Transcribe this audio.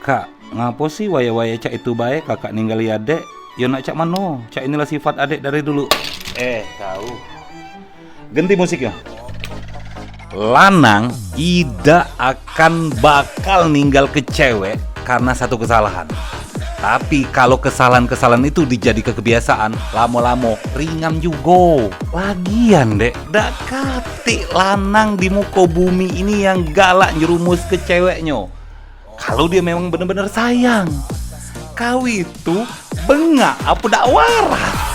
Kak, ngapo sih waya-waya cak itu baik kakak ninggali adek? Yo nak cak mano? Cak inilah sifat adek dari dulu. Tahu. Ganti musiknya. Lanang tidak akan bakal ninggal ke cewek karena satu kesalahan. Tapi kalau kesalahan-kesalahan itu dijadi kebiasaan, lamo-lamo ringan juga. Lagian dek, dak kati lanang di muka bumi ini yang galak nyerumus ke ceweknya. Kalau dia memang benar-benar sayang. Kau itu bengak apa dak waras?